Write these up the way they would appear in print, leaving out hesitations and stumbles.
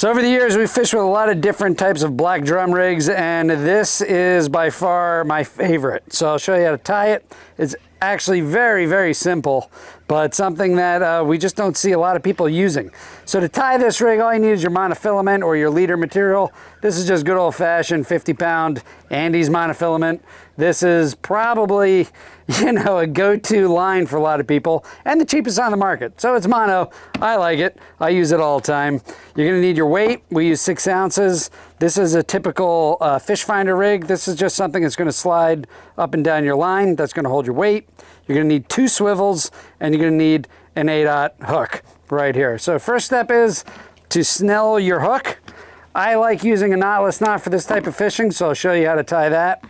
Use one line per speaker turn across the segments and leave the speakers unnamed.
So over the years, we've fished with a lot of different types of black drum rigs, and this is by far my favorite. So I'll show you how to tie it. It's actually very, very simple, but something that we just don't see a lot of people using. So to tie this rig, all you need is your monofilament or your leader material. This is just good old-fashioned 50-pound Andes monofilament. This is probably, you know, a go-to line for a lot of people and the cheapest on the market. So it's mono. I like it. I use it all the time. You're going to need your weight. We use 6 ounces. This is a typical fish finder rig. This is just something that's going to slide up and down your line. That's going to hold your weight. You're going to need 2 swivels, and you're going to need an 8/0 hook right here. So first step is to snell your hook. I like using a knotless knot for this type of fishing, so I'll show you how to tie that.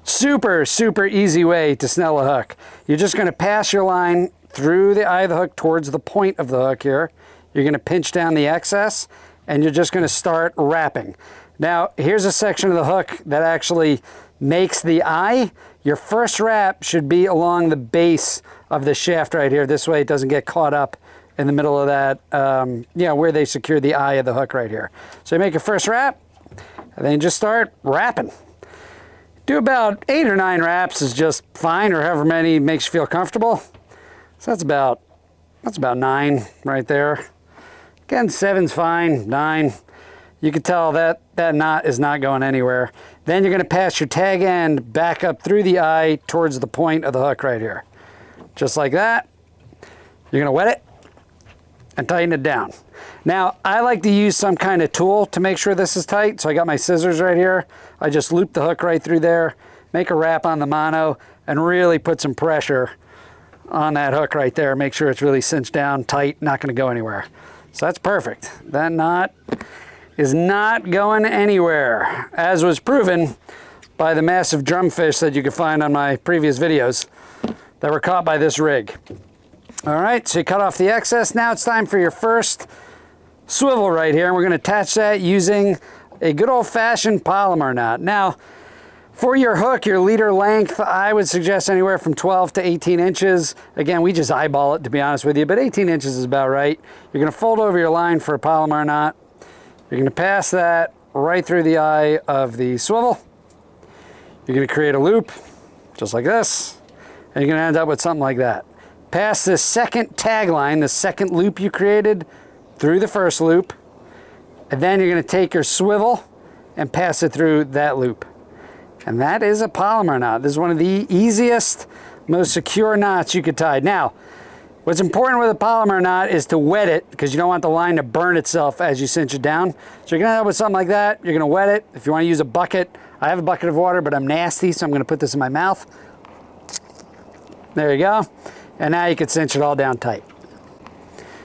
Super, super easy way to snell a hook. You're just going to pass your line through the eye of the hook towards the point of the hook here. You're going to pinch down the excess, and you're just going to start wrapping. Now, here's a section of the hook that actually makes the eye. Your first wrap should be along the base of the shaft right here. This way it doesn't get caught up in the middle of that, where they secure the eye of the hook right here. So you make your first wrap, and then you just start wrapping. Do about 8 or 9 wraps is just fine, or however many makes you feel comfortable. So that's about 9 right there. Again, 7's fine, 9. You can tell that that knot is not going anywhere. Then you're going to pass your tag end back up through the eye towards the point of the hook right here. Just like that. You're going to wet it and tighten it down. Now, I like to use some kind of tool to make sure this is tight. So I got my scissors right here. I just loop the hook right through there, make a wrap on the mono, and really put some pressure on that hook right there. Make sure it's really cinched down, tight, not going to go anywhere. So that's perfect. That knot is not going anywhere, as was proven by the massive drumfish that you can find on my previous videos that were caught by this rig. All right, so you cut off the excess. Now it's time for your first swivel right here, and we're going to attach that using a good old-fashioned polymer knot. Now, for your hook, your leader length, I would suggest anywhere from 12 to 18 inches. Again, we just eyeball it, to be honest with you, but 18 inches is about right. You're going to fold over your line for a polymer knot. You're going to pass that right through the eye of the swivel. You're going to create a loop, just like this, and you're going to end up with something like that. Pass this second tag line, the second loop you created, through the first loop, and then you're going to take your swivel and pass it through that loop. And that is a polymer knot. This is one of the easiest, most secure knots you could tie. Now, what's important with a polymer knot is to wet it, because you don't want the line to burn itself as you cinch it down. So you're going to end up with something like that. You're going to wet it. If you want to use a bucket, I have a bucket of water, but I'm nasty, so I'm going to put this in my mouth. There you go. And now you can cinch it all down tight.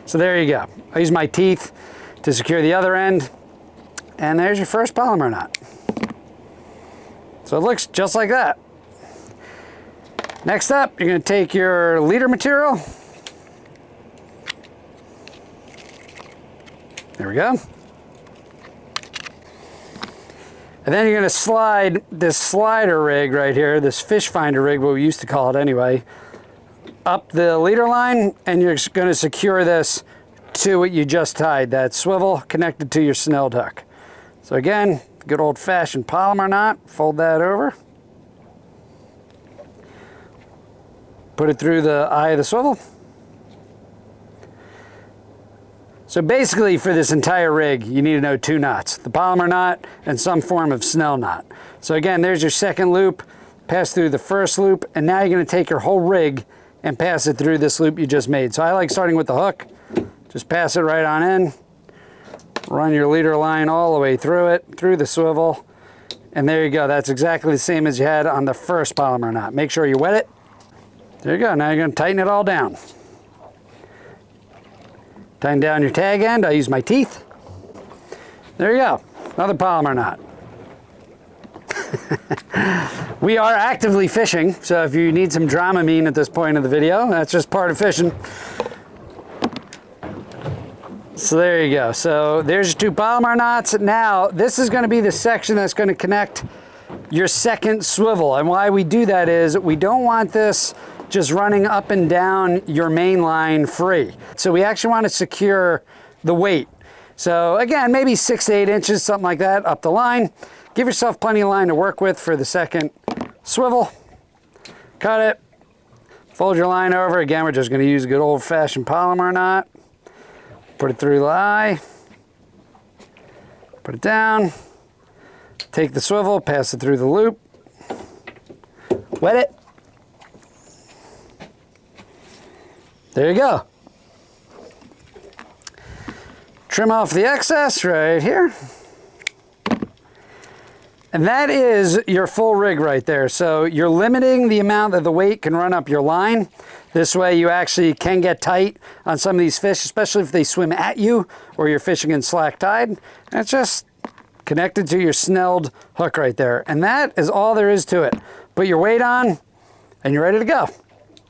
So there you go. I use my teeth to secure the other end, and there's your first polymer knot. So it looks just like that. Next up, you're going to take your leader material. There we go. And then you're going to slide this slider rig right here, this fish finder rig, what we used to call it anyway, up the leader line, and you're going to secure this to what you just tied, that swivel connected to your snelled hook. So again, good old-fashioned polymer knot. Fold that over. Put it through the eye of the swivel. So basically, for this entire rig, you need to know 2 knots, the polymer knot and some form of snell knot. So again, there's your second loop. Pass through the first loop, and now you're going to take your whole rig and pass it through this loop you just made. So I like starting with the hook. Just pass it right on in. Run your leader line all the way through it, through the swivel, and there you go. That's exactly the same as you had on the first polymer knot. Make sure you wet it. There you go. Now you're going to tighten it all down. Tighten down your tag end. I use my teeth. There you go. Another polymer knot. We are actively fishing, so if you need some Dramamine at this point of the video, that's just part of fishing. So there you go. So there's your 2 polymer knots. Now, this is going to be the section that's going to connect your second swivel. And why we do that is we don't want this just running up and down your main line free. So we actually want to secure the weight. So again, maybe 6 to 8 inches, something like that, up the line. Give yourself plenty of line to work with for the second swivel. Cut it, fold your line over. Again, we're just gonna use a good old-fashioned polymer knot. Put it through the eye, put it down, take the swivel, pass it through the loop, wet it. There you go. Trim off the excess right here. And that is your full rig right there. So you're limiting the amount that the weight can run up your line. This way you actually can get tight on some of these fish, especially if they swim at you or you're fishing in slack tide. And it's just connected to your snelled hook right there. And that is all there is to it. Put your weight on and you're ready to go.